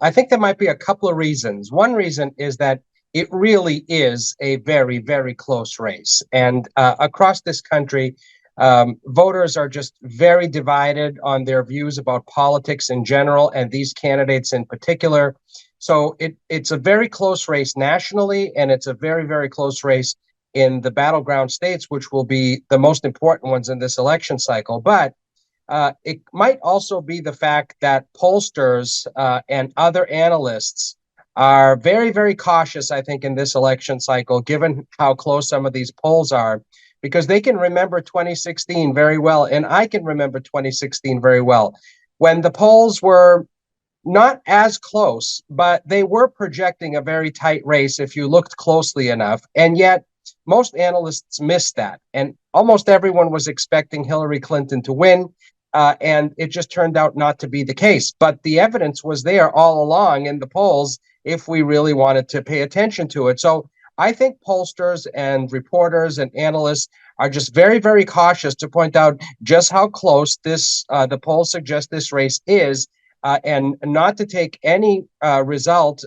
I think there might be a couple of reasons. One reason is that it really is a very, very close race. And across this country, voters are just very divided on their views about politics in general and these candidates in particular. So it's a very close race nationally, and it's a very, very close race in the battleground states, which will be the most important ones in this election cycle. But it might also be the fact that pollsters and other analysts are very, very cautious, I think, in this election cycle, given how close some of these polls are, because they can remember 2016 very well. And I can remember 2016 very well, when the polls were not as close, but they were projecting a very tight race if you looked closely enough. And yet, most analysts missed that. And almost everyone was expecting Hillary Clinton to win. And it just turned out not to be the case. But the evidence was there all along in the polls if we really wanted to pay attention to it. So I think pollsters and reporters and analysts are just very, very cautious to point out just how close the polls suggest this race is, and not to take any result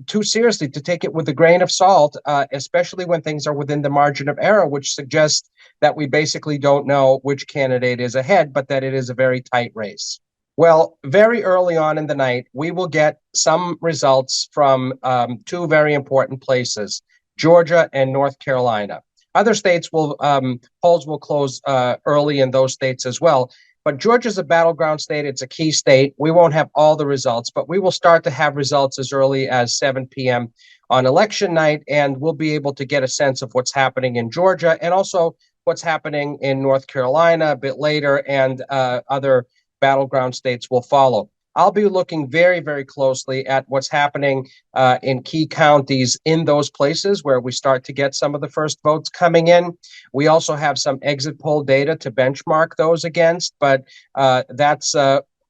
too seriously, to take it with a grain of salt, especially when things are within the margin of error, which suggests that we basically don't know which candidate is ahead, but that it is a very tight race. Well, very early on in the night, we will get some results from two very important places, Georgia and North Carolina. Other states polls will close early in those states as well. But Georgia's a battleground state. It's a key state. We won't have all the results, but we will start to have results as early as 7 p.m. on election night, and we'll be able to get a sense of what's happening in Georgia and also what's happening in North Carolina a bit later, and other battleground states will follow. I'll be looking very, very closely at what's happening in key counties in those places where we start to get some of the first votes coming in. We also have some exit poll data to benchmark those against, but that's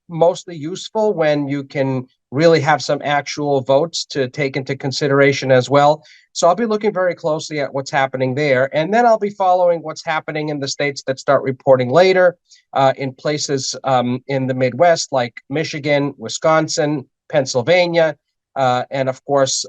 mostly useful when you can really have some actual votes to take into consideration as well. So I'll be looking very closely at what's happening there. And then I'll be following what's happening in the states that start reporting later, in places in the Midwest like Michigan, Wisconsin, Pennsylvania, and of course,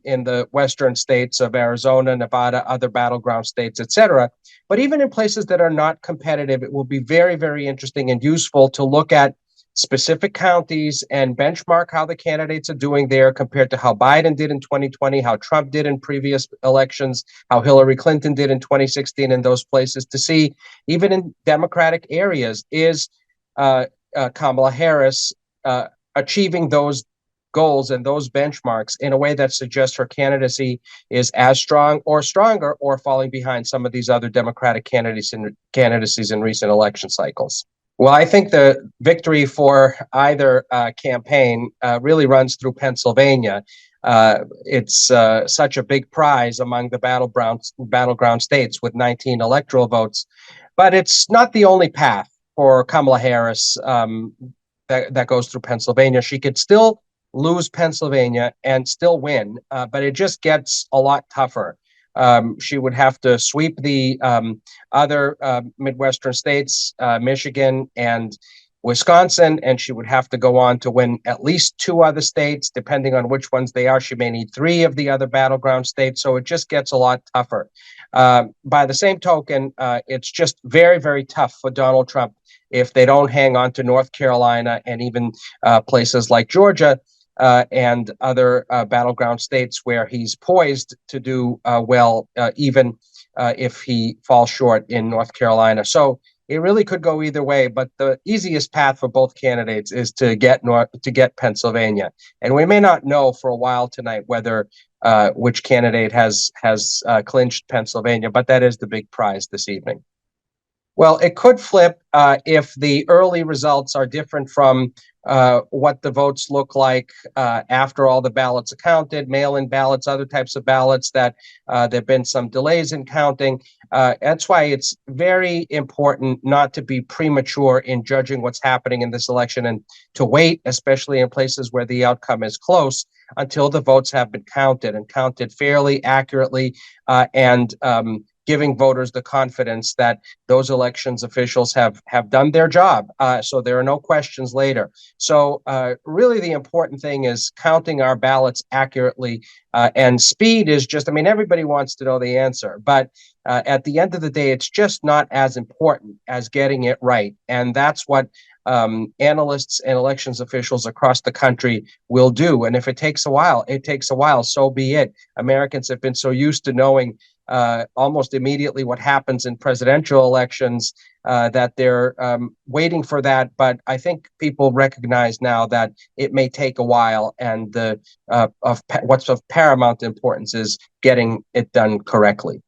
in the western states of Arizona, Nevada, other battleground states, etc. But even in places that are not competitive, it will be very, very interesting and useful to look at specific counties and benchmark how the candidates are doing there compared to how Biden did in 2020, how Trump did in previous elections, how Hillary Clinton did in 2016 in those places, to see, even in Democratic areas, is Kamala Harris achieving those goals and those benchmarks in a way that suggests her candidacy is as strong or stronger, or falling behind some of these other Democratic candidacies in recent election cycles. Well, I think the victory for either campaign really runs through Pennsylvania. It's such a big prize among the battleground states with 19 electoral votes. But it's not the only path for Kamala Harris that goes through Pennsylvania. She could still lose Pennsylvania and still win, but it just gets a lot tougher. She would have to sweep the other Midwestern states, Michigan and Wisconsin, and she would have to go on to win at least two other states, depending on which ones they are. She may need three of the other battleground states, so it just gets a lot tougher. By the same token, it's just very, very tough for Donald Trump if they don't hang on to North Carolina and even places like Georgia, and other battleground states where he's poised to do well, even if he falls short in North Carolina. So it really could go either way, but the easiest path for both candidates is to get Pennsylvania. And we may not know for a while tonight whether which candidate has clinched Pennsylvania, but that is the big prize this evening. Well, it could flip if the early results are different from what the votes look like after all the ballots are counted, mail-in ballots, other types of ballots that there have been some delays in counting. That's why it's very important not to be premature in judging what's happening in this election, and to wait, especially in places where the outcome is close, until the votes have been counted and counted fairly, accurately, and giving voters the confidence that those elections officials have done their job. So there are no questions later. So really the important thing is counting our ballots accurately, and speed is just, I mean, everybody wants to know the answer, but at the end of the day, it's just not as important as getting it right. And that's what analysts and elections officials across the country will do. And if it takes a while, it takes a while. So be it. Americans have been so used to knowing almost immediately what happens in presidential elections that they're waiting for that. But I think people recognize now that it may take a while, and what's of paramount importance is getting it done correctly.